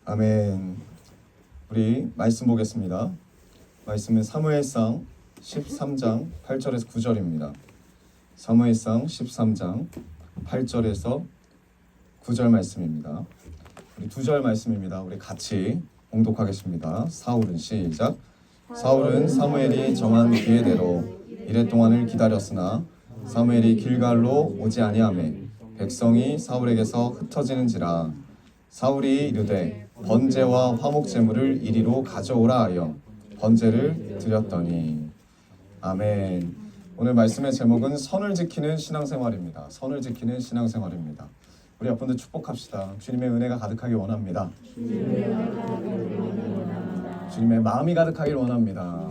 아멘. 우리 말씀 보겠습니다. 말씀은 사무엘상 13장 8절에서 9절입니다. 사무엘상 13장 8절에서 9절 말씀입니다. 우리 2절 말씀입니다. 우리 같이 봉독하겠습니다. 사울은 시작. 사울은 사무엘이 정한 기회대로 이레 동안을 기다렸으나 사무엘이 길갈로 오지 아니하매 백성이 사울에게서 흩어지는지라. 사울이 이르되 번제와 화목 제물을 이리로 가져오라 하여 번제를 드렸더니. 아멘. 오늘 말씀의 제목은 선을 지키는 신앙생활입니다. 선을 지키는 신앙생활입니다. 우리 여러분들 축복합시다. 주님의 은혜가 가득하길 원합니다. 주님의 마음이 가득하길 원합니다.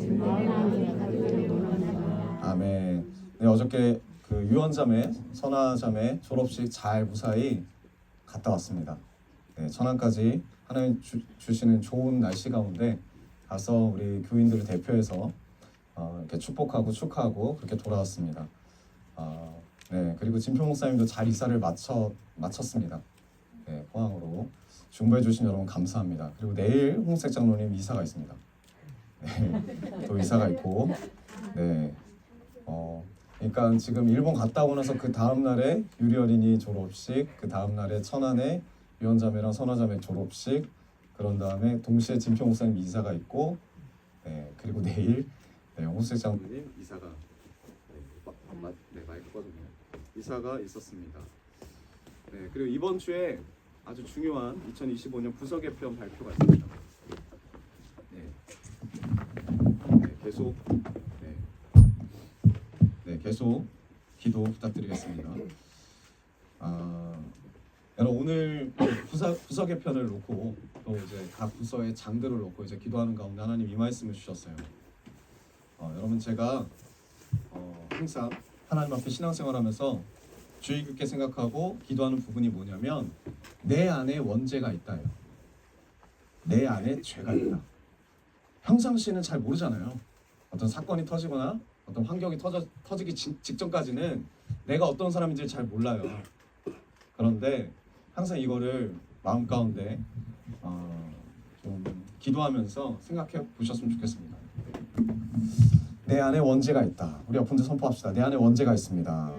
아멘. 네, 어저께 그 유언자매, 선화자매 졸업식 잘 무사히 갔다 왔습니다. 네, 천안까지 하나님 주시는 좋은 날씨 가운데 가서 우리 교인들을 대표해서 이렇게 축복하고 축하하고 그렇게 돌아왔습니다. 네, 그리고 진표 목사님도 잘 이사를 마쳤습니다. 네, 포항으로 중보해 주신 여러분 감사합니다. 그리고 내일 홍색 장로님 이사가 있습니다. 네, 또 이사가 있고, 네, 그러니까 지금 일본 갔다 오고 나서 그 다음 날에 유리 어린이 졸업식, 그 다음 날에 천안에 유언자매랑 선화자매 졸업식, 그런 다음에 동시에 진표 목사님 이사가 있고, 네, 그리고 내일 홍색 장로님 이사가 마이크 꺼주네요. 이사가 있었습니다. 네, 그리고 이번 주에 아주 중요한 2025년 부서 개편 발표가 있습니다. 계속 기도 부탁드리겠습니다. 여러분 오늘 부서 개편을 놓고 또 이제 각 부서의 장들을 놓고 이제 기도하는 가운데 하나님 이 말씀을 주셨어요. 여러분 제가 항상 하나님 앞에 신앙생활하면서 주의 깊게 생각하고 기도하는 부분이 뭐냐면 내 안에 원죄가 있다요. 내 안에 죄가 있다. 평상시에는 잘 모르잖아요. 어떤 사건이 터지거나 어떤 환경이 터지기 직전까지는 내가 어떤 사람인지 잘 몰라요. 그런데 항상 이거를 마음 가운데 좀 기도하면서 생각해 보셨으면 좋겠습니다. 내 안에 원죄가 있다. 우리 옆분들 선포합시다. 내 안에 원죄가 있습니다.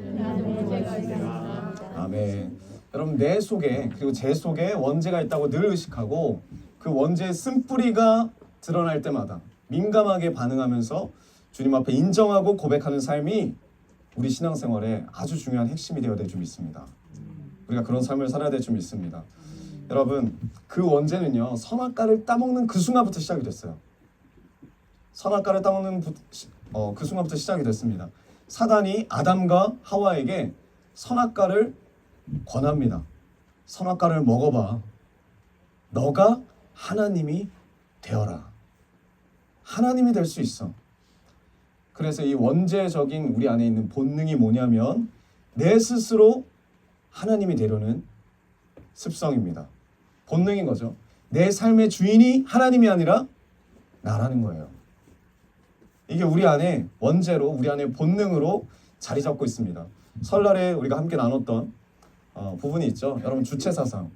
아멘. 여러분 내 속에 그리고 제 속에 원죄가 있다고 늘 의식하고 그 원죄의 쓴뿌리가 드러날 때마다 민감하게 반응하면서 주님 앞에 인정하고 고백하는 삶이 우리 신앙생활에 아주 중요한 핵심이 되어야 될 줄 믿습니다. 우리가 그런 삶을 살아야 될 줄 믿습니다. 여러분 그 원죄는요 선악과를 따먹는 그 순간부터 시작이 됐어요. 선악과를 따먹는 그 순간부터 시작이 됐습니다. 사단이 아담과 하와에게 선악과를 권합니다. 선악과를 먹어봐. 너가 하나님이 되어라. 하나님이 될 수 있어. 그래서 이 원죄적인 우리 안에 있는 본능이 뭐냐면 내 스스로 하나님이 되려는 습성입니다. 본능인 거죠. 내 삶의 주인이 하나님이 아니라 나라는 거예요. 이게 우리 안에 원죄로 우리 안에 본능으로 자리 잡고 있습니다. 설날에 우리가 함께 나눴던 부분이 있죠. 여러분 주체사상.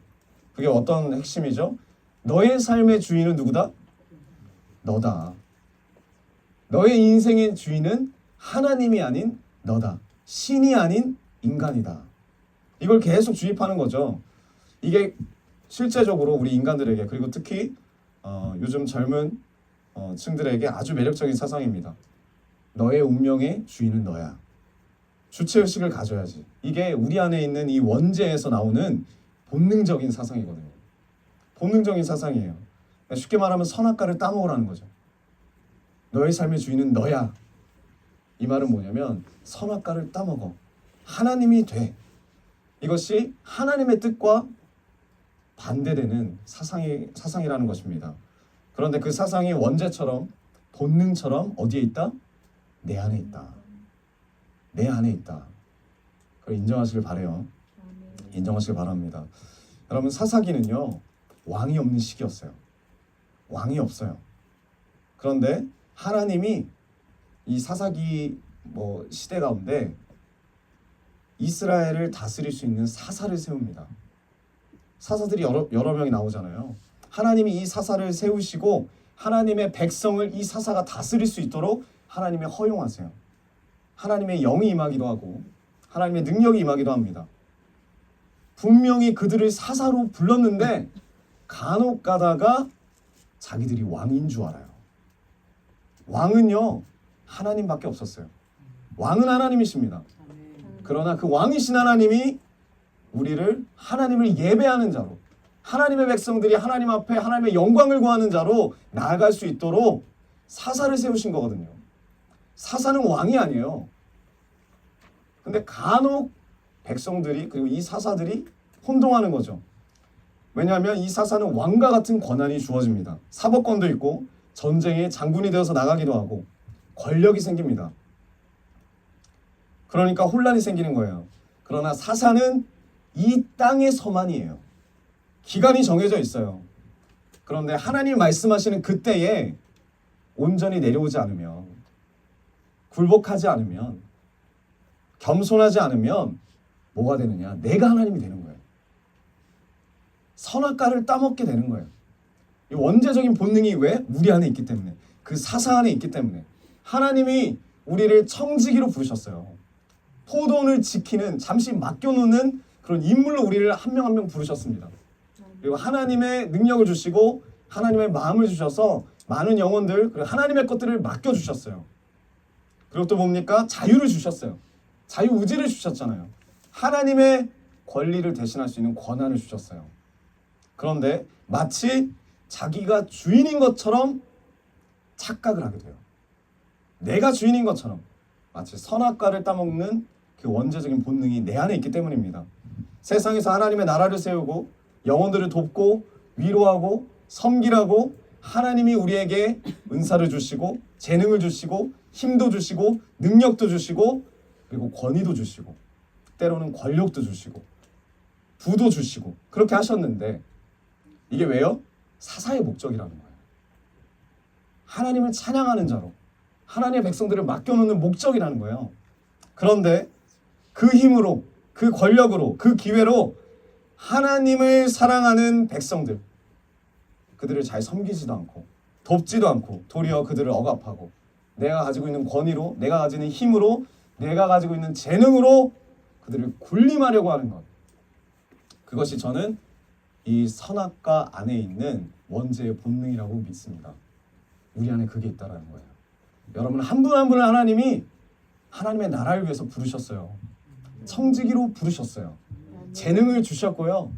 그게 어떤 핵심이죠? 너의 삶의 주인은 누구다? 너다. 너의 인생의 주인은 하나님이 아닌 너다. 신이 아닌 인간이다. 이걸 계속 주입하는 거죠. 이게 실제적으로 우리 인간들에게 그리고 특히 요즘 젊은 층들에게 아주 매력적인 사상입니다. 너의 운명의 주인은 너야. 주체의식을 가져야지. 이게 우리 안에 있는 이 원죄에서 나오는 본능적인 사상이거든요. 본능적인 사상이에요. 쉽게 말하면 선악과를 따먹으라는 거죠. 너의 삶의 주인은 너야. 이 말은 뭐냐면 선악과를 따먹어. 하나님이 돼. 이것이 하나님의 뜻과 반대되는 사상이라는 것입니다. 그런데 그 사상이 원죄처럼 본능처럼 어디에 있다? 내 안에 있다. 내 안에 있다. 그걸 인정하시길 바라요. 인정하시길 바랍니다. 여러분 사사기는요 왕이 없는 시기였어요. 왕이 없어요. 그런데 하나님이 이 사사기 시대 가운데 이스라엘을 다스릴 수 있는 사사를 세웁니다. 사사들이 여러 명이 나오잖아요. 하나님이 이 사사를 세우시고 하나님의 백성을 이 사사가 다스릴 수 있도록 하나님이 허용하세요. 하나님의 영이 임하기도 하고 하나님의 능력이 임하기도 합니다. 분명히 그들을 사사로 불렀는데 간혹 가다가 자기들이 왕인 줄 알아요. 왕은요 하나님밖에 없었어요. 왕은 하나님이십니다. 그러나 그 왕이신 하나님이 우리를 하나님을 예배하는 자로, 하나님의 백성들이 하나님 앞에 하나님의 영광을 구하는 자로 나아갈 수 있도록 사사를 세우신 거거든요. 사사는 왕이 아니에요. 근데 간혹 백성들이 그리고 이 사사들이 혼동하는 거죠. 왜냐하면 이 사사는 왕과 같은 권한이 주어집니다. 사법권도 있고 전쟁에 장군이 되어서 나가기도 하고 권력이 생깁니다. 그러니까 혼란이 생기는 거예요. 그러나 사사는 이 땅의 서만이에요. 기간이 정해져 있어요. 그런데 하나님 말씀하시는 그때에 온전히 내려오지 않으면, 굴복하지 않으면, 겸손하지 않으면 뭐가 되느냐? 내가 하나님이 되는 거예요. 선악과를 따먹게 되는 거예요. 이 원죄적인 본능이 왜? 우리 안에 있기 때문에, 그 사사 안에 있기 때문에. 하나님이 우리를 청지기로 부르셨어요. 포도원을 지키는, 잠시 맡겨놓는 그런 인물로 우리를 한 명 한 명 부르셨습니다. 그리고 하나님의 능력을 주시고 하나님의 마음을 주셔서 많은 영혼들, 그리고 하나님의 것들을 맡겨주셨어요. 그리고 또 뭡니까? 자유를 주셨어요. 자유의지를 주셨잖아요. 하나님의 권리를 대신할 수 있는 권한을 주셨어요. 그런데 마치 자기가 주인인 것처럼 착각을 하게 돼요. 내가 주인인 것처럼 마치 선악과를 따먹는 그 원죄적인 본능이 내 안에 있기 때문입니다. 세상에서 하나님의 나라를 세우고 영혼들을 돕고 위로하고 섬기라고 하나님이 우리에게 은사를 주시고 재능을 주시고 힘도 주시고 능력도 주시고 그리고 권위도 주시고 때로는 권력도 주시고 부도 주시고 그렇게 하셨는데 이게 왜요? 사사의 목적이라는 거예요. 하나님을 찬양하는 자로 하나님의 백성들을 맡겨놓는 목적이라는 거예요. 그런데 그 힘으로, 그 권력으로, 그 기회로 하나님을 사랑하는 백성들, 그들을 잘 섬기지도 않고 돕지도 않고 도리어 그들을 억압하고 내가 가지고 있는 권위로, 내가 가지는 힘으로, 내가 가지고 있는 재능으로 그들을 군림하려고 하는 것, 그것이 저는 이 선악과 안에 있는 원죄의 본능이라고 믿습니다. 우리 안에 그게 있다라는 거예요. 여러분 한 분 한 분을 하나님이 하나님의 나라를 위해서 부르셨어요. 청지기로 부르셨어요. 재능을 주셨고요.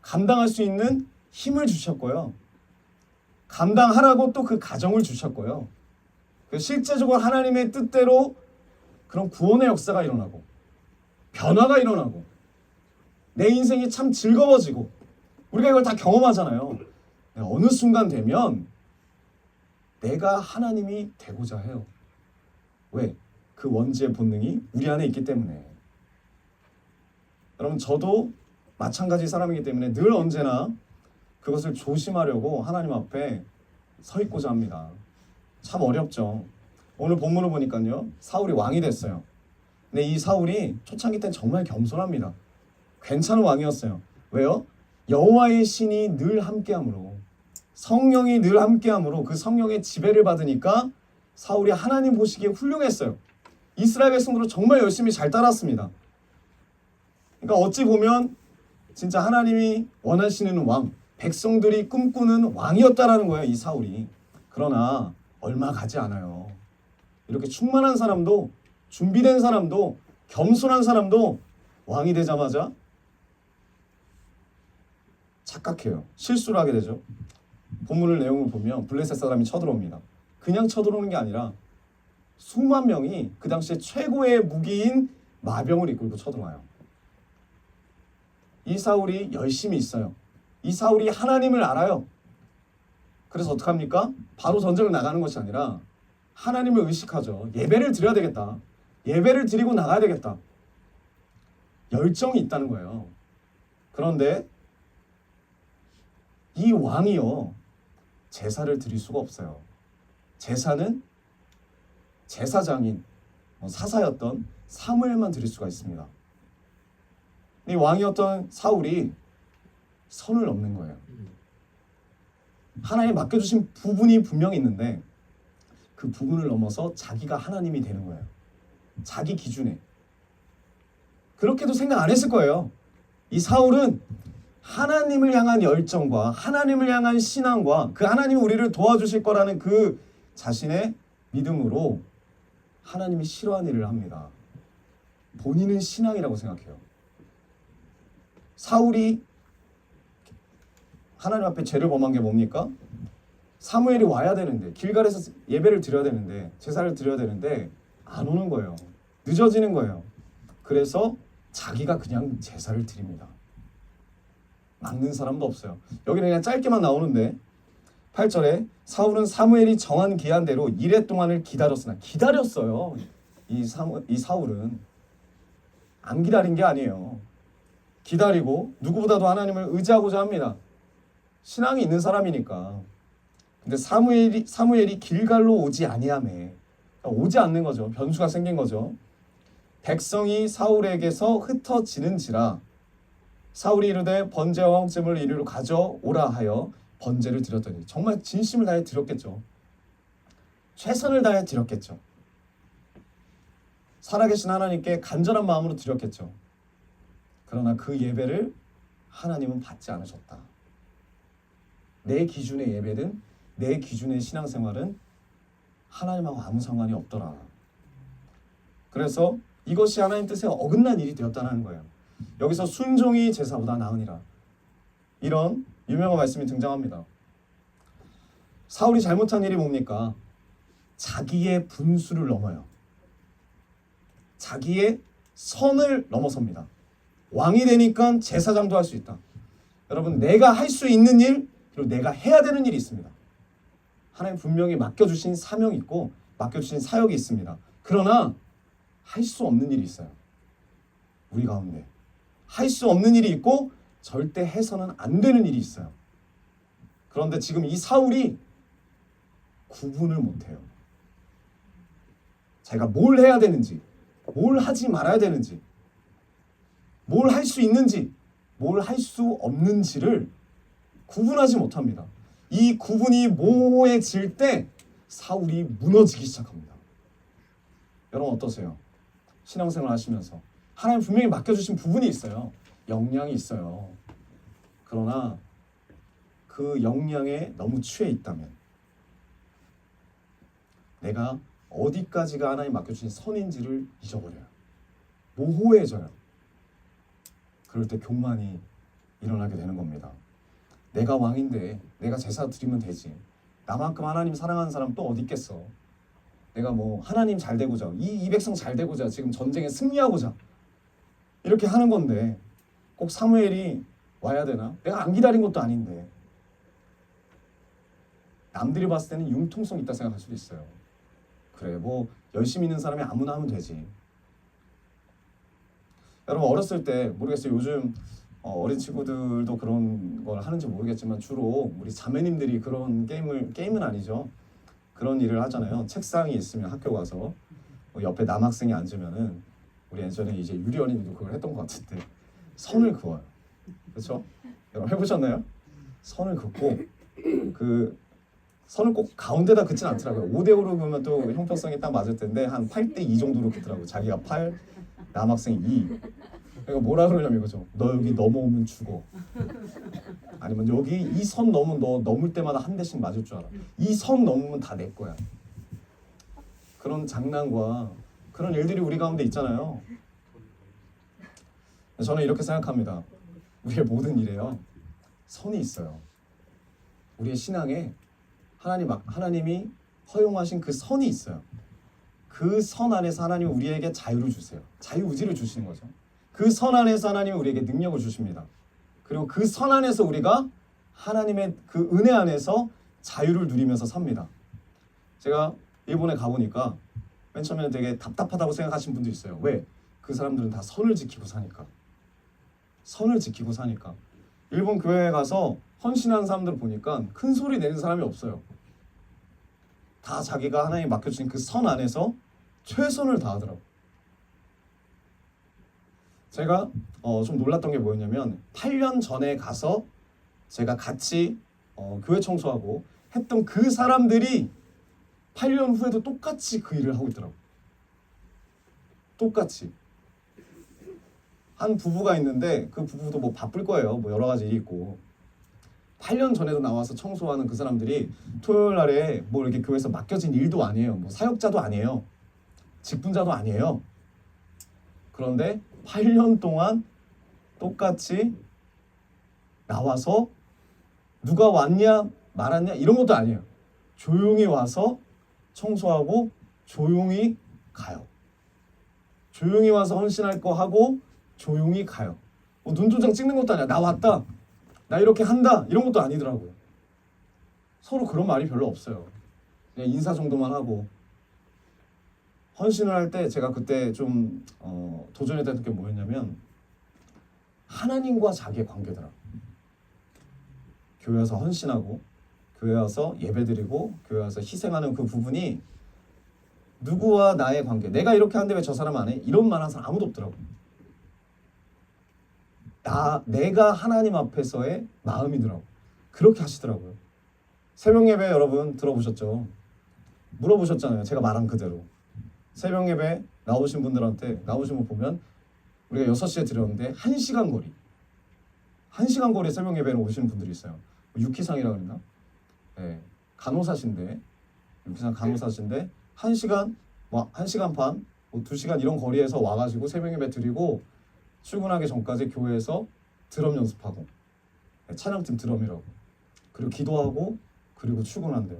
감당할 수 있는 힘을 주셨고요. 감당하라고 또 그 가정을 주셨고요. 실제적으로 하나님의 뜻대로 그런 구원의 역사가 일어나고 변화가 일어나고 내 인생이 참 즐거워지고 우리가 이걸 다 경험하잖아요. 어느 순간 되면 내가 하나님이 되고자 해요. 왜? 그 원죄의 본능이 우리 안에 있기 때문에. 여러분 저도 마찬가지 사람이기 때문에 늘 언제나 그것을 조심하려고 하나님 앞에 서 있고자 합니다. 참 어렵죠. 오늘 본문을 보니까요. 사울이 왕이 됐어요. 근데 이 사울이 초창기 때는 정말 겸손합니다. 괜찮은 왕이었어요. 왜요? 여호와의 신이 늘 함께함으로 성령이 늘 함께함으로 그 성령의 지배를 받으니까 사울이 하나님 보시기에 훌륭했어요. 이스라엘 백성들은 정말 열심히 잘 따랐습니다. 그러니까 어찌 보면 진짜 하나님이 원하시는 왕, 백성들이 꿈꾸는 왕이었다라는 거예요, 이 사울이. 그러나 얼마 가지 않아요. 이렇게 충만한 사람도, 준비된 사람도, 겸손한 사람도 왕이 되자마자 착각해요. 실수를 하게 되죠. 본문의 내용을 보면 블레셋 사람이 쳐들어옵니다. 그냥 쳐들어오는 게 아니라 수만 명이 그 당시에 최고의 무기인 마병을 이끌고 쳐들어와요. 이 사울이 열심히 있어요. 이 사울이 하나님을 알아요. 그래서 어떡합니까? 바로 전쟁을 나가는 것이 아니라 하나님을 의식하죠. 예배를 드려야 되겠다. 예배를 드리고 나가야 되겠다. 열정이 있다는 거예요. 그런데 이 왕이요. 제사를 드릴 수가 없어요. 제사는 제사장인 사사였던 사무엘만 드릴 수가 있습니다. 이 왕이었던 사울이 선을 넘는 거예요. 하나님 맡겨주신 부분이 분명히 있는데 그 부분을 넘어서 자기가 하나님이 되는 거예요. 자기 기준에. 그렇게도 생각 안 했을 거예요. 이 사울은 하나님을 향한 열정과 하나님을 향한 신앙과 그 하나님이 우리를 도와주실 거라는 그 자신의 믿음으로 하나님이 싫어하는 일을 합니다. 본인은 신앙이라고 생각해요. 사울이 하나님 앞에 죄를 범한 게 뭡니까? 사무엘이 와야 되는데, 길갈에서 예배를 드려야 되는데, 제사를 드려야 되는데 안 오는 거예요. 늦어지는 거예요. 그래서 자기가 그냥 제사를 드립니다. 막는 사람도 없어요. 여기는 그냥 짧게만 나오는데 8절에 사울은 사무엘이 정한 기한대로 이레 동안을 기다렸으나, 기다렸어요. 이 사울은 안 기다린 게 아니에요. 기다리고 누구보다도 하나님을 의지하고자 합니다. 신앙이 있는 사람이니까. 근데 사무엘이 길갈로 오지 아니하매, 오지 않는 거죠. 변수가 생긴 거죠. 백성이 사울에게서 흩어지는지라 사울이 이르되 번제와 헌금을 이리로 가져오라 하여 번제를 드렸더니, 정말 진심을 다해 드렸겠죠. 최선을 다해 드렸겠죠. 살아계신 하나님께 간절한 마음으로 드렸겠죠. 그러나 그 예배를 하나님은 받지 않으셨다. 내 기준의 예배는, 내 기준의 신앙생활은 하나님하고 아무 상관이 없더라. 그래서 이것이 하나님 뜻에 어긋난 일이 되었다는 거예요. 여기서 순종이 제사보다 나으니라, 이런 유명한 말씀이 등장합니다. 사울이 잘못한 일이 뭡니까? 자기의 분수를 넘어요. 자기의 선을 넘어섭니다. 왕이 되니까 제사장도 할 수 있다. 여러분, 내가 할 수 있는 일, 그리고 내가 해야 되는 일이 있습니다. 하나님 분명히 맡겨주신 사명이 있고 맡겨주신 사역이 있습니다. 그러나 할 수 없는 일이 있어요. 우리 가운데 할 수 없는 일이 있고 절대 해서는 안 되는 일이 있어요. 그런데 지금 이 사울이 구분을 못해요. 자기가 뭘 해야 되는지, 뭘 하지 말아야 되는지, 뭘 할 수 있는지, 뭘 할 수 없는지를 구분하지 못합니다. 이 구분이 모호해질 때 사울이 무너지기 시작합니다. 여러분 어떠세요? 신앙생활 하시면서 하나님 분명히 맡겨주신 부분이 있어요. 역량이 있어요. 그러나 그 역량에 너무 취해 있다면, 내가 어디까지가 하나님 맡겨주신 선인지를 잊어버려요. 모호해져요. 그럴 때 교만이 일어나게 되는 겁니다. 내가 왕인데 내가 제사 드리면 되지. 나만큼 하나님 사랑하는 사람 또 어디 있겠어. 내가 뭐 하나님 잘 되고자, 이 백성 잘 되고자, 지금 전쟁에 승리하고자 이렇게 하는 건데 꼭 사무엘이 와야 되나? 내가 안 기다린 것도 아닌데. 남들이 봤을 때는 융통성 있다 생각할 수도 있어요. 그래, 뭐 열심히 있는 사람이 아무나 하면 되지. 여러분 어렸을 때, 모르겠어요, 요즘 어린 친구들도 그런 걸 하는지 모르겠지만 주로 우리 자매님들이 그런 게임은 아니죠. 그런 일을 하잖아요. 책상이 있으면 학교 가서 옆에 남학생이 앉으면은, 우리 예전에 이제 유리 어린이도 그걸 했던 것 같은데, 선을 그어요. 그렇죠? 여러분 해보셨나요? 선을 긋고 그 선을 꼭 가운데다 긋진 않더라고요. 5대5로 그러면 또 형평성이 딱 맞을 텐데 한 8대2 정도로 긋더라고요. 자기가 8, 남학생이 2. 그러니까 뭐라 그러냐면 이거죠. 너 여기 넘어오면 죽어. 아니면 여기 이 선 넘으면 너 넘을 때마다 한 대씩 맞을 줄 알아. 이 선 넘으면 다 내 거야. 그런 장난과 그런 일들이 우리 가운데 있잖아요. 저는 이렇게 생각합니다. 우리의 모든 일에요, 선이 있어요. 우리의 신앙에 하나님이 허용하신 그 선이 있어요. 그 선 안에서 하나님은 우리에게 자유를 주세요. 자유의지를 주시는 거죠. 그 선 안에서 하나님은 우리에게 능력을 주십니다. 그리고 그 선 안에서 우리가 하나님의 그 은혜 안에서 자유를 누리면서 삽니다. 제가 일본에 가보니까 맨 처음에는 되게 답답하다고 생각하시는 분도 있어요. 왜? 그 사람들은 다 선을 지키고 사니까. 선을 지키고 사니까. 일본 교회에 가서 헌신하는 사람들을 보니까 큰 소리 내는 사람이 없어요. 다 자기가 하나님이 맡겨주신 그 선 안에서 최선을 다하더라고요. 제가 좀 놀랐던 게 뭐였냐면, 8년 전에 가서 제가 같이 교회 청소하고 했던 그 사람들이 8년 후에도 똑같이 그 일을 하고 있더라고. 똑같이. 한 부부가 있는데 그 부부도 뭐 바쁠 거예요. 뭐 여러 가지 일이 있고. 8년 전에도 나와서 청소하는 그 사람들이 토요일 날에 뭐 이렇게 교회에서 맡겨진 일도 아니에요. 뭐 사역자도 아니에요. 직분자도 아니에요. 그런데 8년 동안 똑같이 나와서 누가 왔냐 말았냐 이런 것도 아니에요. 조용히 와서 청소하고 조용히 가요. 조용히 와서 헌신할 거 하고 조용히 가요. 뭐 눈도장 찍는 것도 아니야. 나 왔다. 나 이렇게 한다. 이런 것도 아니더라고요. 서로 그런 말이 별로 없어요. 그냥 인사 정도만 하고. 헌신을 할 때 제가 그때 좀 도전했던 게 뭐였냐면 하나님과 자기의 관계더라. 교회 와서 헌신하고 교회 와서 예배드리고 교회 와서 희생하는 그 부분이 누구와 나의 관계, 내가 이렇게 하는데 왜 저 사람 안 해? 이런 말 하는 사람 아무도 없더라고. 내가 하나님 앞에서의 마음이더라고. 그렇게 하시더라고요. 새벽 예배 여러분 들어보셨죠? 물어보셨잖아요. 제가 말한 그대로. 새벽 예배 나오신 분들한테 나오신 분 보면 우리가 6시에 드렸는데 1시간 거리. 1시간 거리에 새벽 예배로 오시는 분들이 있어요. 유키상이라고 그랬나? 네, 간호사신데 유키상 간호사신데 1시간, 뭐 1시간 반, 뭐 2시간 이런 거리에서 와가지고 새벽 예배 드리고 출근하기 전까지 교회에서 드럼 연습하고 네, 찬양팀 드럼이라고 그리고 기도하고 그리고 출근한대요.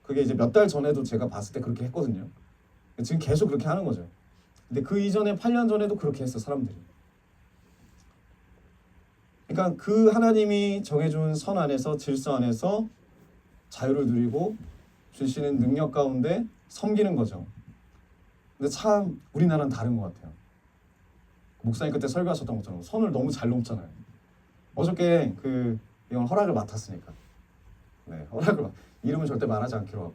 그게 이제 몇 달 전에도 제가 봤을 때 그렇게 했거든요. 지금 계속 그렇게 하는 거죠. 근데 그 이전에 8년 전에도 그렇게 했어 사람들이. 그러니까 그 하나님이 정해준 선 안에서 질서 안에서 자유를 누리고 주시는 능력 가운데 섬기는 거죠. 근데 참 우리나라는 다른 것 같아요. 목사님 그때 설교하셨던 것처럼 선을 너무 잘 넘잖아요. 어저께 이건 허락을 맡았으니까. 네, 이름은 절대 말하지 않기로 하고.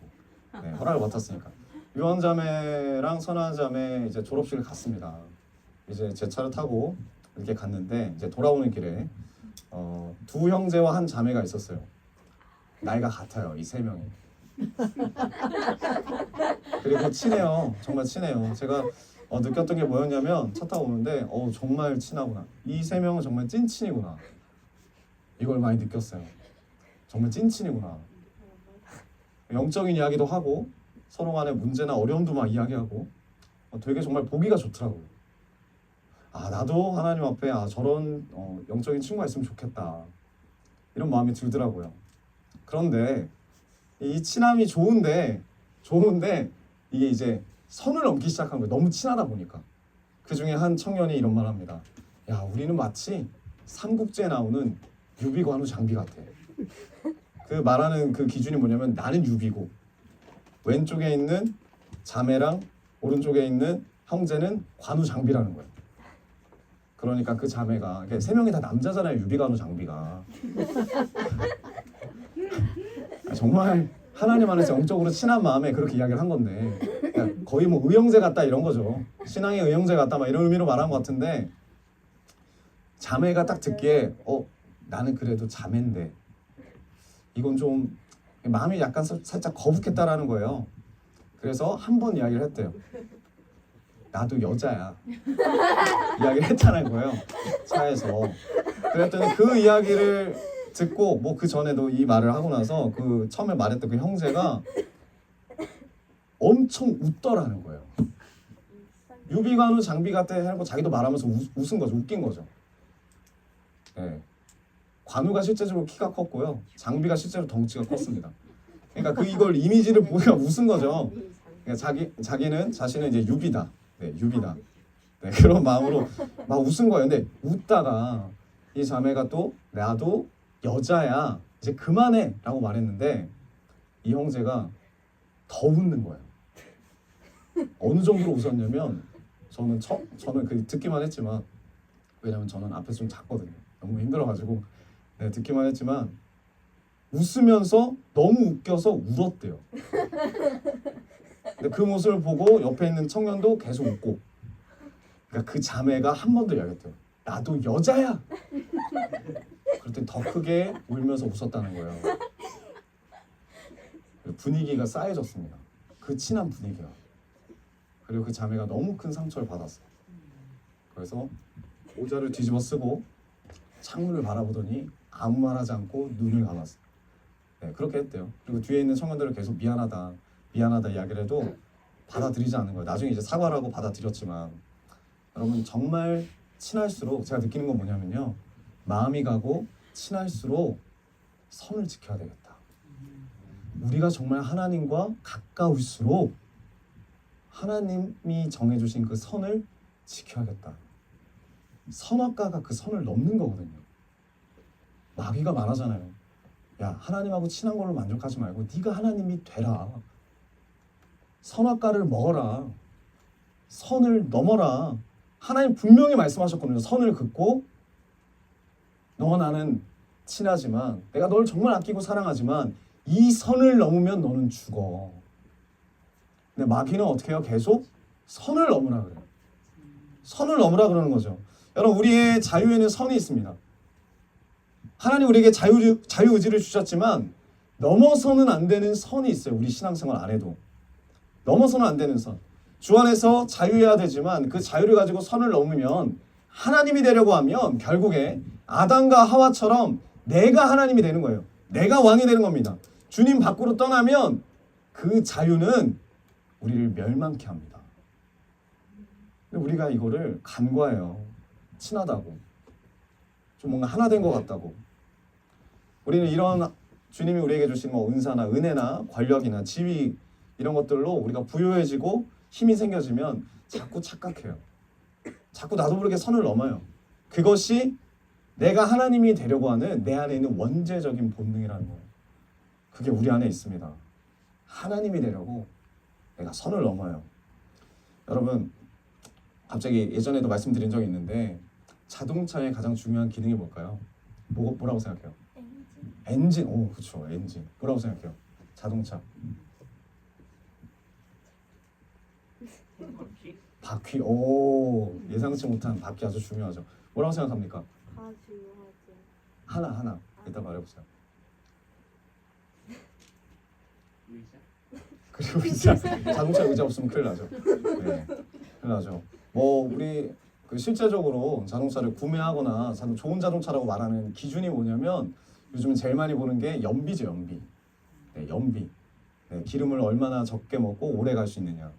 네, 허락을 맡았으니까. 유언자매랑 선화자매 이제 졸업식을 갔습니다. 이제 제 차를 타고 이렇게 갔는데 이제 돌아오는 길에 두 형제와 한 자매가 있었어요. 나이가 같아요. 이 3명이. 그리고 친해요. 정말 친해요. 제가 느꼈던 게 뭐였냐면 차 타고 오는데 정말 친하구나. 이 3명은 정말 찐친이구나. 이걸 많이 느꼈어요. 정말 찐친이구나. 영적인 이야기도 하고 서로 간의 문제나 어려움도 막 이야기하고 되게 정말 보기가 좋더라고요. 나도 하나님 앞에 저런 영적인 친구가 있으면 좋겠다. 이런 마음이 들더라고요. 그런데 이 친함이 좋은데 이게 이제 선을 넘기 시작한 거예요. 너무 친하다 보니까. 그 중에 한 청년이 이런 말 합니다. 야, 우리는 마치 삼국지에 나오는 유비, 관우, 장비 같아. 그 말하는 그 기준이 뭐냐면 나는 유비고 왼쪽에 있는 자매랑 오른쪽에 있는 형제는 관우, 장비라는 거예요. 그러니까 그 자매가 3명이 다 남자잖아요. 유비, 관우, 장비가. 정말 하나님 안에서 영적으로 친한 마음에 그렇게 이야기를 한 건데 거의 뭐 의형제 같다 이런 거죠. 신앙의 의형제 같다 막 이런 의미로 말한 것 같은데 자매가 딱 듣기에 나는 그래도 자매인데 이건 좀 마음이 약간 살짝 거북했다라는 거예요. 그래서 한 번 이야기를 했대요. 나도 여자야. 이야기를 했다는 거예요. 차에서. 그랬더니 그 이야기를 듣고 뭐 그 전에도 이 말을 하고 나서 그 처음에 말했던 그 형제가 엄청 웃더라는 거예요. 유비관우 장비 같아 하고 자기도 말하면서 웃은 거죠. 웃긴 거죠. 네. 관우가 실제적으로 키가 컸고요. 장비가 실제로 덩치가 컸습니다. 그러니까 이걸 이미지를 보니까 웃은 거죠. 그러니까 자신은 이제 유비다. 네, 유비다. 네, 그런 마음으로 막 웃은 거예요. 근데 웃다가 이 자매가 또 나도 여자야. 이제 그만해 라고 말했는데 이 형제가 더 웃는 거예요. 어느 정도로 웃었냐면 저는 듣기만 했지만 왜냐면 저는 앞에서 좀 잤거든요. 너무 힘들어가지고 듣기만 했지만 웃으면서 너무 웃겨서 울었대요. 근데 그 모습을 보고 옆에 있는 청년도 계속 웃고 그러니까 그 자매가 한 번 더 이야기했대요. 나도 여자야. 그랬더니 더 크게 울면서 웃었다는 거예요. 분위기가 싸해졌습니다. 그 친한 분위기가. 그리고 그 자매가 너무 큰 상처를 받았어요. 그래서 모자를 뒤집어 쓰고 창문을 바라보더니 아무 말하지 않고 눈을 감았어요. 네, 그렇게 했대요. 그리고 뒤에 있는 청년들을 계속 미안하다 이야기를 해도 받아들이지 않는 거예요. 나중에 이제 사과를 하고 받아들였지만, 여러분 정말 친할수록 제가 느끼는 건 뭐냐면요, 마음이 가고 친할수록 선을 지켜야 되겠다. 우리가 정말 하나님과 가까울수록 하나님이 정해주신 그 선을 지켜야겠다. 선악과가 그 선을 넘는 거거든요. 마귀가 말하잖아요. 야, 하나님하고 친한 걸로 만족하지 말고 네가 하나님이 되라. 선악과를 먹어라. 선을 넘어라. 하나님 분명히 말씀하셨거든요. 선을 긋고, 너와 나는 친하지만 내가 널 정말 아끼고 사랑하지만 이 선을 넘으면 너는 죽어. 근데 마귀는 어떻게 해요? 계속 선을 넘으라 그래요. 선을 넘으라 그러는 거죠. 여러분, 우리의 자유에는 선이 있습니다. 하나님 우리에게 자유의지를 주셨지만 넘어서는 안 되는 선이 있어요. 우리 신앙생활 안에도 넘어서는 안 되는 선. 주 안에서 자유해야 되지만 그 자유를 가지고 선을 넘으면, 하나님이 되려고 하면 결국에 아담과 하와처럼 내가 하나님이 되는 거예요. 내가 왕이 되는 겁니다. 주님 밖으로 떠나면 그 자유는 우리를 멸망케 합니다. 근데 우리가 이거를 간과해요. 친하다고, 좀 뭔가 하나 된 것 같다고. 우리는 이런 주님이 우리에게 주신 뭐 은사나 은혜나 권력이나 지위, 이런 것들로 우리가 부유해지고 힘이 생겨지면 자꾸 착각해요. 자꾸 나도 모르게 선을 넘어요. 그것이 내가 하나님이 되려고 하는 내 안에 있는 원죄적인 본능이라는 거예요. 그게 우리 안에 있습니다. 하나님이 되려고 내가 선을 넘어요. 여러분, 갑자기 예전에도 말씀드린 적이 있는데, 자동차의 가장 중요한 기능이 뭘까요? 뭐라고 생각해요? 엔진. 오, 그렇죠. 엔진. 뭐라고 생각해요? 자동차. 바퀴. 오, 예상치 못한 바퀴 아주 중요하죠. 뭐라고 생각합니까? 다 중요하죠. 하나. 이따 말해보세요. 그리고 의자. 자동차 의자 없으면 큰일 나죠. 네, 큰일 나죠. 뭐 우리 실제적으로 자동차를 구매하거나 좋은 자동차라고 말하는 기준이 뭐냐면, 요즘 제일 많이 보는 게 연비죠. 연비. 네, 연비. 네, 기름을 얼마나 적게 먹고 오래 갈 수 있느냐.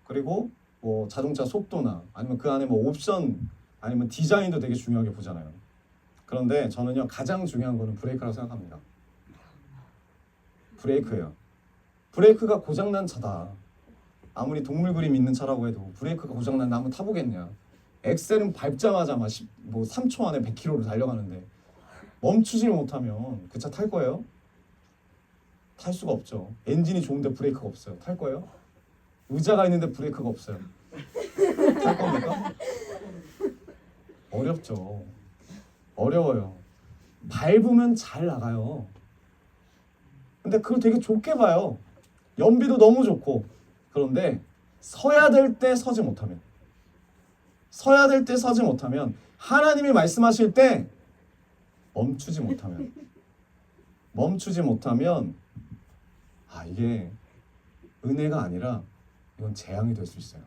그리고 뭐 자동차 속도나 아니면 그 안에 뭐 옵션 아니면 디자인도 되게 중요하게 보잖아요. 그런데 저는요, 가장 중요한 거는 브레이크라고 생각합니다. 브레이크예요. 브레이크가 고장난 차다. 아무리 동물 그림 있는 차라고 해도 브레이크가 고장난 나 한번 타보겠냐. 엑셀은 밟자마자 막 3초 안에 100km로 달려가는데 멈추지 못하면 그 차 탈 거예요? 탈 수가 없죠. 엔진이 좋은데 브레이크가 없어요. 탈 거예요? 의자가 있는데 브레이크가 없어요. 탈 겁니까? 어렵죠. 어려워요. 밟으면 잘 나가요. 근데 그걸 되게 좋게 봐요. 연비도 너무 좋고. 그런데 서야 될 때 서지 못하면, 하나님이 말씀하실 때 멈추지 못하면 이게 은혜가 아니라 이건 재앙이 될 수 있어요.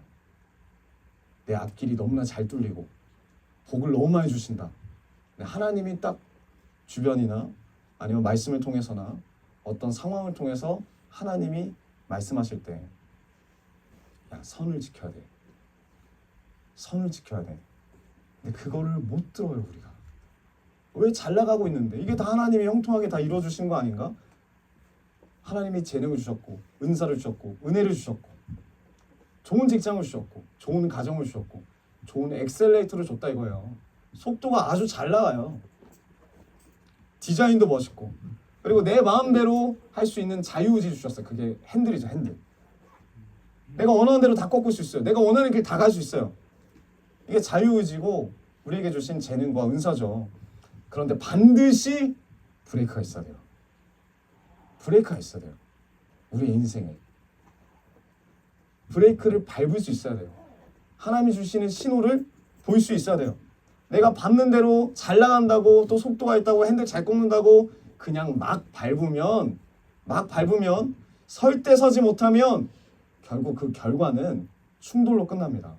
내 앞길이 너무나 잘 뚫리고 복을 너무 많이 주신다. 하나님이 딱 주변이나 아니면 말씀을 통해서나 어떤 상황을 통해서 하나님이 말씀하실 때, 야, 선을 지켜야 돼. 근데 그거를 못 들어요. 우리가 왜 잘 나가고 있는데 이게 다 하나님이 형통하게 다 이루어주신 거 아닌가? 하나님이 재능을 주셨고, 은사를 주셨고, 은혜를 주셨고, 좋은 직장을 주셨고, 좋은 가정을 주셨고, 좋은 엑셀레이터를 줬다 이거예요. 속도가 아주 잘 나가요. 디자인도 멋있고, 그리고 내 마음대로 할 수 있는 자유의지 주셨어요. 그게 핸들이죠. 핸들. 내가 원하는 대로 다 꺾을 수 있어요. 내가 원하는 길 다 갈 수 있어요. 이게 자유의지고 우리에게 주신 재능과 은사죠. 그런데 반드시 브레이크가 있어야 돼요. 우리 인생에 브레이크를 밟을 수 있어야 돼요. 하나님이 주시는 신호를 볼 수 있어야 돼요. 내가 밟는 대로 잘 나간다고, 또 속도가 있다고, 핸들 잘 꺾는다고 그냥 막 밟으면 설 때 서지 못하면 결국 그 결과는 충돌로 끝납니다.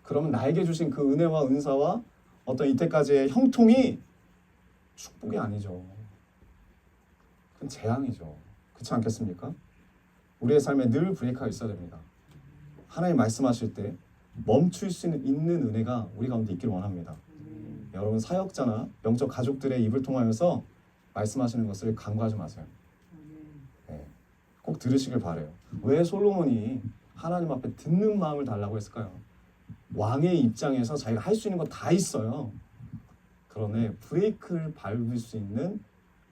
그러면 나에게 주신 그 은혜와 은사와 어떤 이때까지의 형통이 축복이 아니죠. 그건 재앙이죠. 그렇지 않겠습니까? 우리의 삶에 늘 브레이크가 있어야 됩니다. 하나님 말씀하실 때 멈출 수 있는 은혜가 우리 가운데 있기를 원합니다. 여러분 사역자나 영적 가족들의 입을 통하여서 말씀하시는 것을 간과하지 마세요. 네, 꼭 들으시길 바라요. 왜 솔로몬이 하나님 앞에 듣는 마음을 달라고 했을까요? 왕의 입장에서 자기가 할 수 있는 거 다 있어요. 그러네 브레이크를 밟을 수 있는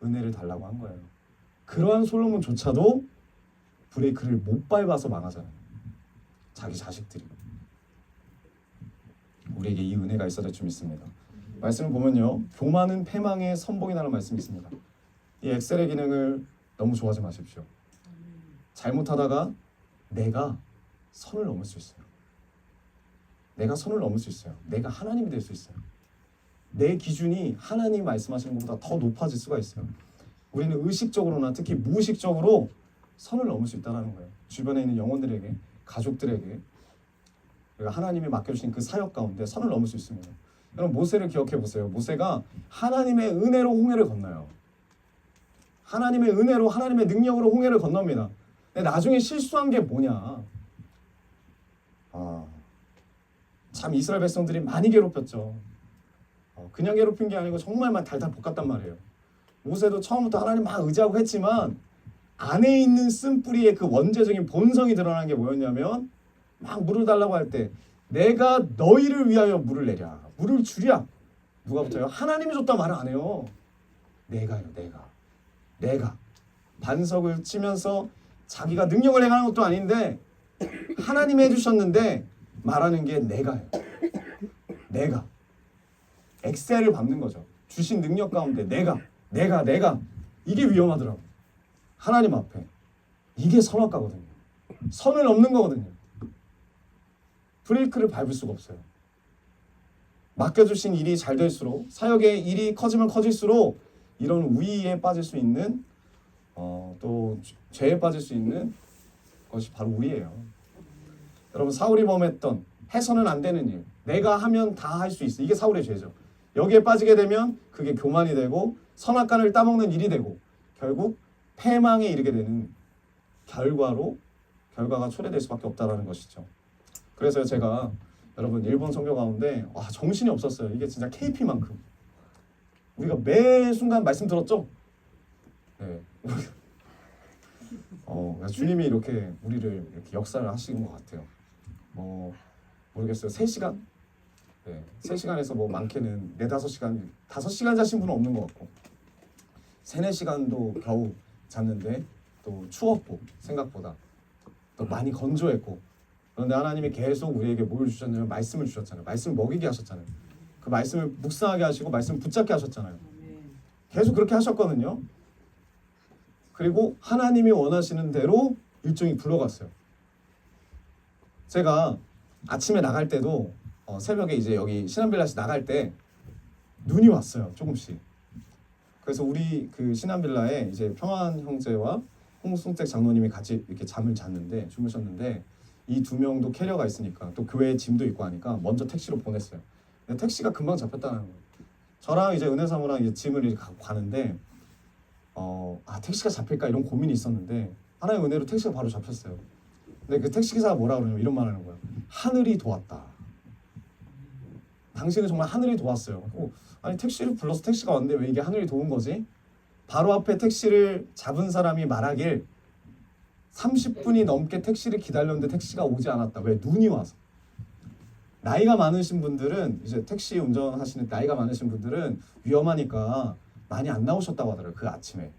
은혜를 달라고 한 거예요. 그러한 솔로몬조차도 브레이크를 못 밟아서 망하잖아요. 자기 자식들이. 우리에게 이 은혜가 있어야 될 줄 믿습니다. 말씀을 보면요, 교만은 패망의 선봉이라는 말씀이 있습니다. 이 엑셀의 기능을 너무 좋아하지 마십시오. 잘못하다가 내가 선을 넘을 수 있어요. 내가 선을 넘을 수 있어요. 내가 하나님이 될 수 있어요. 내 기준이 하나님이 말씀하시는 것보다 더 높아질 수가 있어요. 우리는 의식적으로나 특히 무의식적으로 선을 넘을 수 있다는 거예요. 주변에 있는 영혼들에게, 가족들에게 하나님이 맡겨주신 그 사역 가운데 선을 넘을 수 있습니다. 여러분 모세를 기억해 보세요. 모세가 하나님의 은혜로 홍해를 건너요. 하나님의 은혜로, 하나님의 능력으로 홍해를 건넙니다. 근데 나중에 실수한 게 뭐냐? 참 이스라엘 백성들이 많이 괴롭혔죠. 그냥 괴롭힌 게 아니고 정말 막 달달 볶았단 말이에요. 모세도 처음부터 하나님 막 의지하고 했지만 안에 있는 쓴뿌리의 그 원죄적인 본성이 드러난 게 뭐였냐면 막 물을 달라고 할 때 내가 너희를 위하여 물을 내랴, 물을 주랴. 누가 붙어요? 하나님이 줬다 말을 안 해요. 내가요, 내가 반석을 치면서 자기가 능력을 행하는 것도 아닌데 하나님이 해주셨는데 말하는 게 내가요. 내가 엑셀을 밟는 거죠. 주신 능력 가운데 내가 이게 위험하더라고. 하나님 앞에 이게 선악과거든요. 선을 넘는 거거든요. 브레이크를 밟을 수가 없어요. 맡겨주신 일이 잘 될수록, 사역의 일이 커지면 커질수록 이런 우위에 빠질 수 있는 또 죄에 빠질 수 있는 것이 바로 우리예요. 여러분 사울이 범했던 해서는 안 되는 일, 내가 하면 다 할 수 있어. 이게 사울의 죄죠. 여기에 빠지게 되면 그게 교만이 되고 선악간을 따먹는 일이 되고 결국 패망에 이르게 되는 결과가 초래될 수밖에 없다라는 것이죠. 그래서 제가 여러분 일본 선교 가운데 정신이 없었어요. 이게 진짜 KP만큼 우리가 매 순간 말씀 들었죠? 네. 주님이 이렇게 우리를 이렇게 역사를 하시는 것 같아요. 모르겠어요. 3시간? 네, 3시간에서 뭐 많게는 4-5시간, 5시간 자신 분은 없는 것 같고 3-4시간도 겨우 잤는데 또 추웠고 생각보다 또 많이 건조했고 그런데 하나님이 계속 우리에게 뭘 주셨냐면 말씀을 주셨잖아요. 말씀을 먹이게 하셨잖아요. 그 말씀을 묵상하게 하시고 말씀을 붙잡게 하셨잖아요. 계속 그렇게 하셨거든요. 그리고 하나님이 원하시는 대로 일정이 굴러갔어요. 제가 아침에 나갈 때도 새벽에 이제 여기 신안빌라에서 나갈 때 눈이 왔어요. 조금씩. 그래서 우리 그 신안빌라에 이제 평안 형제와 홍승택 장로님이 같이 이렇게 주무셨는데 이 2명도 캐리어가 있으니까 또 교회에 짐도 있고 하니까 먼저 택시로 보냈어요. 근데 택시가 금방 잡혔다는 거예요. 저랑 이제 은혜 사모랑 이제 짐을 이렇게 갖고 가는데 택시가 잡힐까 이런 고민이 있었는데 하나님의 은혜로 택시가 바로 잡혔어요. 근데 그 택시 기사가 뭐라 그러냐면 이런 말 하는 거예요. 하늘이 도왔다. 당신은 정말 하늘이 도왔어요. 아니 택시를 불러서 택시가 왔는데 왜 이게 하늘이 도운 거지? 바로 앞에 택시를 잡은 사람이 말하길 30분이 넘게 택시를 기다렸는데 택시가 오지 않았다. 왜? 눈이 와서. 나이가 많으신 분들은 이제 택시 운전하시는 나이가 많으신 분들은 위험하니까 많이 안 나오셨다고 하더라고요. 그 아침에.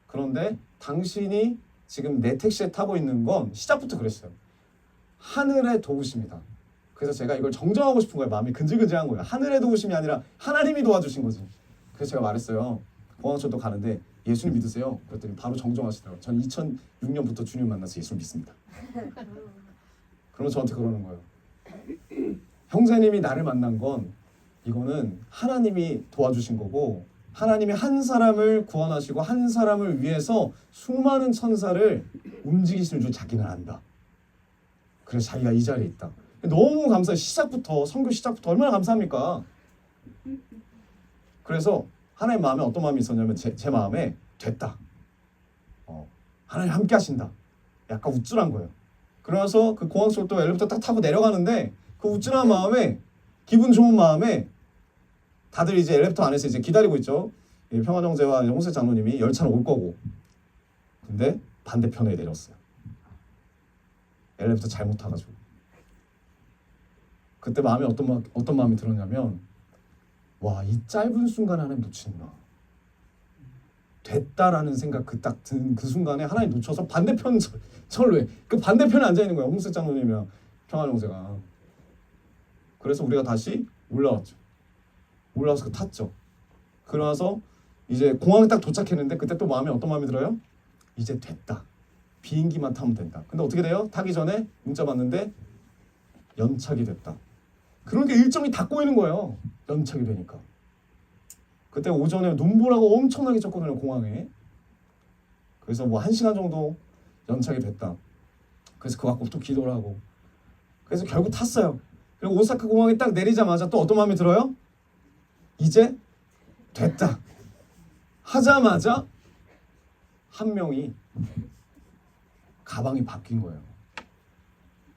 그런데 당신이 지금 내 택시에 타고 있는 건 시작부터 그랬어요. 하늘의 도우심이다. 그래서 제가 이걸 정정하고 싶은 거예요. 마음이 근질근질한 거예요. 하늘의 도우심이 아니라 하나님이 도와주신 거지. 그래서 제가 말했어요. 공항철도 가는데 예수님 믿으세요? 그랬더니 바로 정정하시더라고요. 전 2006년부터 주님 만나서 예수를 믿습니다. 그러면 저한테 그러는 거예요. 형제님이 나를 만난 건 이거는 하나님이 도와주신 거고 하나님이 한 사람을 구원하시고 한 사람을 위해서 수많은 천사를 움직이시는 줄 자기는 안다. 그래서 자기가 이 자리에 있다. 너무 감사해. 시작부터 선교 시작부터 얼마나 감사합니까? 그래서 하나님 마음에 어떤 마음이 있었냐면 제 마음에 됐다. 하나님 함께 하신다. 약간 우쭐한 거예요. 그래서 그 공항 속도 엘리베이터 딱 타고 내려가는데 그 우쭐한 마음에 기분 좋은 마음에 다들 이제 엘리베이터 안에서 이제 기다리고 있죠. 평안 형제와 홍세 장로님이 열차는 올 거고. 근데 반대편에 내렸어요. 엘리베이터 잘못 타가지고. 그때 마음에 어떤 마음이 들었냐면 와, 이 짧은 순간에 하나님 놓치는구나. 됐다라는 생각 딱 든 그 순간에 하나님 놓쳐서 반대편 철로에 그 반대편에 앉아 있는 거예요. 홍세 장로님이랑 평안 형제가. 그래서 우리가 다시 올라왔죠. 올라와서 탔죠. 그러면서 이제 공항에 딱 도착했는데 그때 또 마음에 어떤 마음이 들어요? 이제 됐다. 비행기만 타면 된다. 근데 어떻게 돼요? 타기 전에 문자 받는데 연착이 됐다. 그러니까 일정이 다 꼬이는 거예요. 연착이 되니까. 그때 오전에 눈보라고 엄청나게 쳤거든요. 공항에. 그래서 뭐 1시간 정도 연착이 됐다. 그래서 그거 갖고 또 기도를 하고. 그래서 결국 탔어요. 그리고 오사카 공항에 딱 내리자마자 또 어떤 마음이 들어요? 이제 됐다. 하자마자 한 명이 가방이 바뀐 거예요.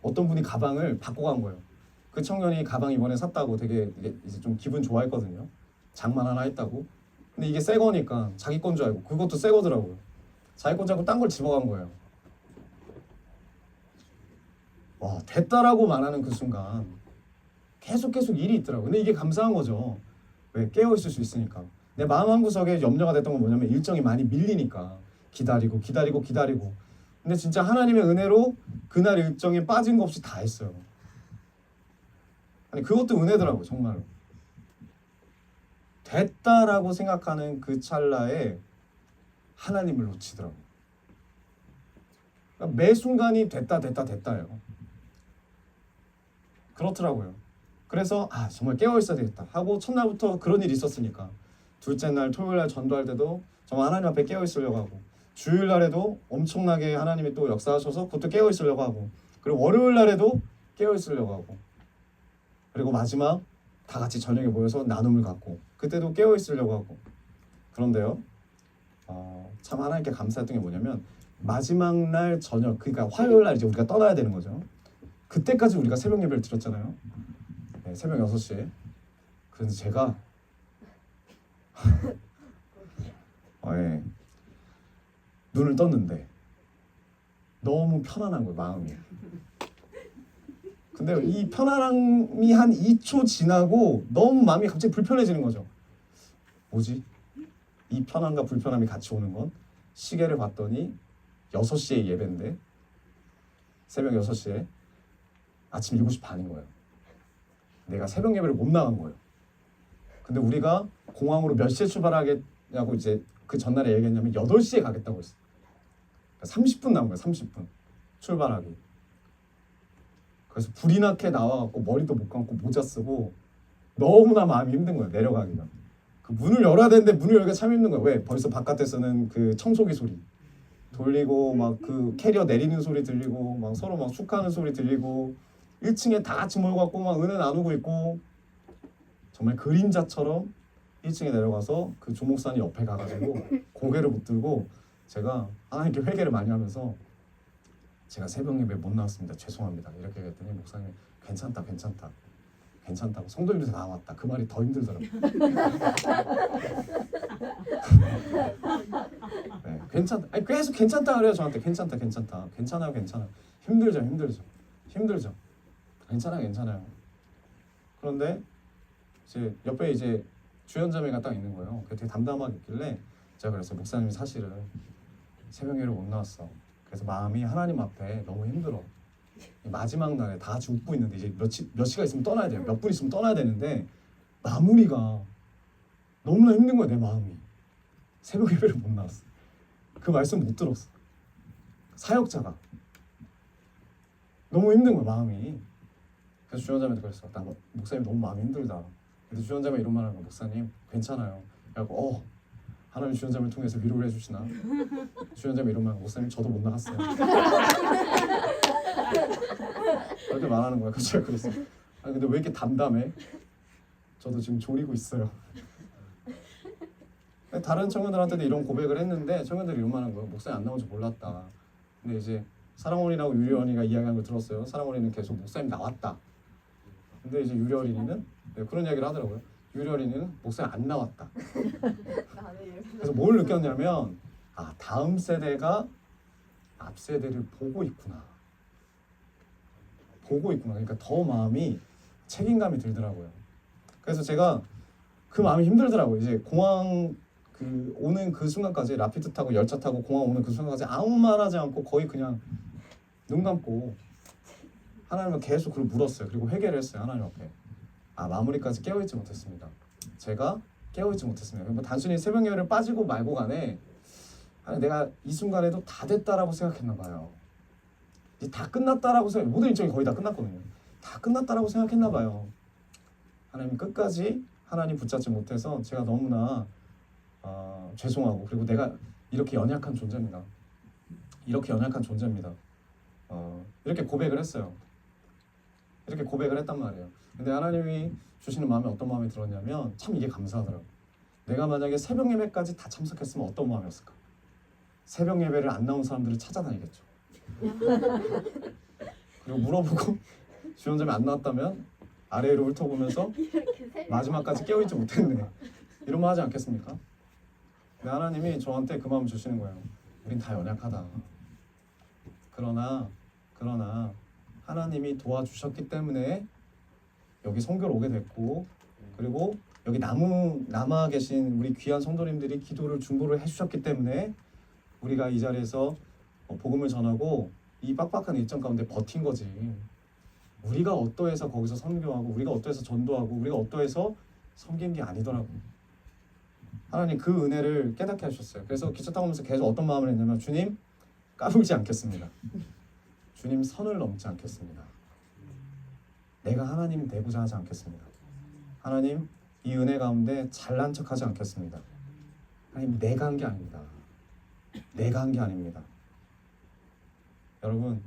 어떤 분이 가방을 바꿔 간 거예요. 그 청년이 가방 이번에 샀다고 되게 이제 좀 기분 좋아했거든요. 장만 하나 했다고. 근데 이게 새 거니까 자기 건 줄 알고 그것도 새 거더라고요. 자기 건 줄 알고 딴 걸 집어간 거예요. 와, 됐다라고 말하는 그 순간 계속 일이 있더라고요. 근데 이게 감사한 거죠. 왜? 깨어있을 수 있으니까. 내 마음 한구석에 염려가 됐던 건 뭐냐면 일정이 많이 밀리니까 기다리고. 근데 진짜 하나님의 은혜로 그날 일정에 빠진 거 없이 다 했어요. 아니 그것도 은혜더라고요. 정말로. 됐다라고 생각하는 그 찰나에 하나님을 놓치더라고요. 그러니까 매 순간이 됐다예요. 그렇더라고요. 그래서 정말 깨어있어야 되겠다 하고 첫날부터 그런 일이 있었으니까 둘째 날 토요일날 전도할 때도 정말 하나님 앞에 깨어있으려고 하고 주일날에도 엄청나게 하나님이 또 역사하셔서 그것도 깨어있으려고 하고 그리고 월요일날에도 깨어있으려고 하고 그리고 마지막 다 같이 저녁에 모여서 나눔을 갖고 그때도 깨어있으려고 하고. 그런데요 참 하나님께 감사했던 게 뭐냐면 마지막 날 저녁 그러니까 화요일날 이제 우리가 떠나야 되는 거죠. 그때까지 우리가 새벽 예배를 드렸잖아요. 네, 새벽 6시에. 그래서 제가 눈을 떴는데 너무 편안한 거예요. 마음이. 근데 이 편안함이 한 2초 지나고 너무 마음이 갑자기 불편해지는 거죠. 뭐지? 이 편안과 불편함이 같이 오는 건 시계를 봤더니 6시에 예배인데 새벽 6시에 아침 7시 반인 거예요. 내가 새벽 예배를 못 나간 거예요. 근데 우리가 공항으로 몇 시에 출발하겠냐고 이제 그 전날에 얘기했냐면 8시에 가겠다고 했어요. 그러니까 30분 남은 거예요. 30분 출발하기. 그래서 불이 나게 나와갖고 머리도 못 감고 모자 쓰고 너무나 마음이 힘든 거예요. 내려가기가. 그 문을 열어야 되는데 문을 열기가 참 힘든 거예요. 왜? 벌써 바깥에서는 그 청소기 소리 돌리고 막 그 캐리어 내리는 소리 들리고 막 서로 막 축하하는 소리 들리고 1층에 다 같이 모여갖고 막 은혜 나누고 있고 정말 그림자처럼 1층에 내려가서 그 조목사님 옆에 가가지고 고개를 붙들고 제가 하나님께 회개를 많이 하면서 제가 새벽 예배 못 나왔습니다. 죄송합니다. 이렇게 했더니 목사님이 괜찮다고 성도님들 다 나왔다. 그 말이 더 힘들더라고요. 네, 괜찮다. 아니, 계속 괜찮다 그래요. 저한테 괜찮아요. 힘들죠. 괜찮아요. 그런데 이제 옆에 이제 주연자매가 딱 있는 거예요. 되게 담담하게 있길래 제가 그래서 목사님이 사실은 새벽 예배를 못 나왔어. 그래서 마음이 하나님 앞에 너무 힘들어. 마지막 날에 다 같이 웃고 있는데 이제 몇 시간 있으면 떠나야 돼요. 몇 분 있으면 떠나야 되는데 마무리가 너무나 힘든 거야. 내 마음이. 새벽 예배를 못 나왔어. 그 말씀 못 들었어. 사역자가 너무 힘든 거야. 마음이. 그래서 주연자매한테 그랬어. 나 목사님 너무 마음이 힘들다. 근데 주연자면 이런 말 하는 거, 목사님 괜찮아요. 그래갖고 하나님 주연자를 통해서 위로를 해주시나? 주연자면 이런 말 하는 거, 목사님 저도 못 나갔어요. 그렇게 말하는 거야. 그쵸? 그래서 근데 왜 이렇게 담담해? 저도 지금 졸이고 있어요. 다른 청년들한테도 이런 고백을 했는데 청년들이 이런 말 하는 거예요. 목사님 안 나온 줄 몰랐다. 근데 이제 사랑어린이라고 유리언이가 이야기하는 걸 들었어요. 사랑어린이는 계속 목사님 나왔다. 근데 이제 유리어린이는 그런 이야기를 하더라고요. 유리어린이는 목사님 안 나왔다. 그래서 뭘 느꼈냐면 다음 세대가 앞 세대를 보고 있구나. 그러니까 더 마음이 책임감이 들더라고요. 그래서 제가 그 마음이 힘들더라고요. 이제 공항 오는 그 순간까지 라피드 타고 열차 타고 공항 오는 그 순간까지 아무 말 하지 않고 거의 그냥 눈 감고 하나님을 계속 그걸 물었어요. 그리고 회개를 했어요. 하나님 앞에. 마무리까지 깨어있지 못했습니다. 제가 깨어있지 못했습니다. 뭐 단순히 새벽 예배를 빠지고 말고 간에 내가 이 순간에도 다 됐다라고 생각했나 봐요. 이제 다 끝났다라고 생각, 모든 일정이 거의 다 끝났거든요. 다 끝났다라고 생각했나 봐요. 하나님 끝까지 하나님 붙잡지 못해서 제가 너무나 죄송하고, 그리고 내가 이렇게 연약한 존재입니다. 이렇게 고백을 했어요. 이렇게 고백을 했단 말이에요. 근데 하나님이 주시는 마음이 어떤 마음이 들었냐면 참 이게 감사하더라고요. 내가 만약에 새벽 예배까지 다 참석했으면 어떤 마음이었을까? 새벽 예배를 안 나온 사람들을 찾아다니겠죠. 그리고 물어보고 주연자면 안 나왔다면 아래로 훑어보면서 마지막까지 깨어있지 못했네, 이런 말 하지 않겠습니까? 근데 하나님이 저한테 그 마음 주시는 거예요. 우린 다 연약하다. 그러나 하나님이 도와주셨기 때문에 여기 선교를 오게 됐고, 그리고 여기 남아 계신 우리 귀한 성도님들이 기도를 중보를 해주셨기 때문에 우리가 이 자리에서 복음을 전하고 이 빡빡한 일정 가운데 버틴 거지. 우리가 어떠해서 거기서 선교하고, 우리가 어떠해서 전도하고, 우리가 어떠해서 섬긴 게 아니더라고. 하나님 그 은혜를 깨닫게 하셨어요. 그래서 기차 타고 오면서 계속 어떤 마음을 했냐면, 주님 까불지 않겠습니다. 주님 선을 넘지 않겠습니다. 내가 하나님 되고자 하지 않겠습니다. 하나님 이 은혜 가운데 잘난 척하지 않겠습니다. 하나님 내가 한 게 아닙니다. 여러분,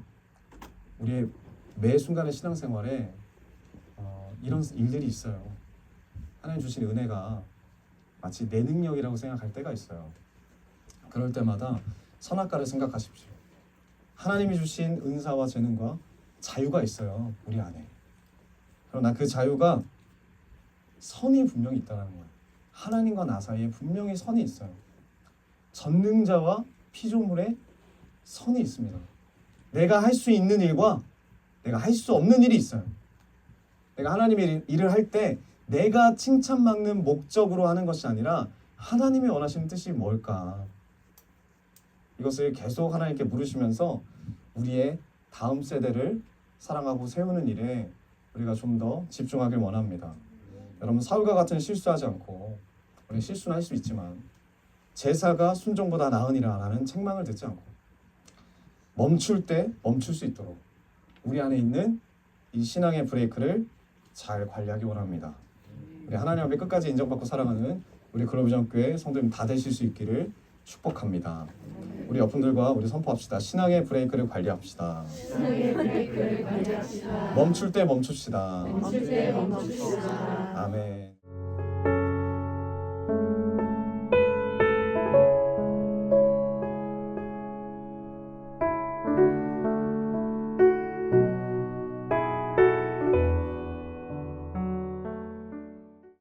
우리의 매 순간의 신앙생활에 이런 일들이 있어요. 하나님 주신 은혜가 마치 내 능력이라고 생각할 때가 있어요. 그럴 때마다 선악과를 생각하십시오. 하나님이 주신 은사와 재능과 자유가 있어요, 우리 안에. 그러나 그 자유가 선이 분명히 있다는 거예요. 하나님과 나 사이에 분명히 선이 있어요. 전능자와 피조물에 선이 있습니다. 내가 할 수 있는 일과 내가 할 수 없는 일이 있어요. 내가 하나님의 일을 할 때 내가 칭찬받는 목적으로 하는 것이 아니라 하나님이 원하시는 뜻이 뭘까? 이것을 계속 하나님께 물으시면서 우리의 다음 세대를 사랑하고 세우는 일에 우리가 좀 더 집중하길 원합니다. 여러분, 사울과 같은 실수하지 않고, 우리 실수는 할 수 있지만 제사가 순종보다 나으니라 라는 책망을 듣지 않고 멈출 때 멈출 수 있도록 우리 안에 있는 이 신앙의 브레이크를 잘 관리하기 원합니다. 우리 하나님 앞에 끝까지 인정받고 살아가는 우리 글로비전교회 성도님 다 되실 수 있기를 축복합니다. 우리 옆분들과 우리 선포합시다. 신앙의 브레이크를 관리합시다. 멈출 때 멈춥시다. 아멘.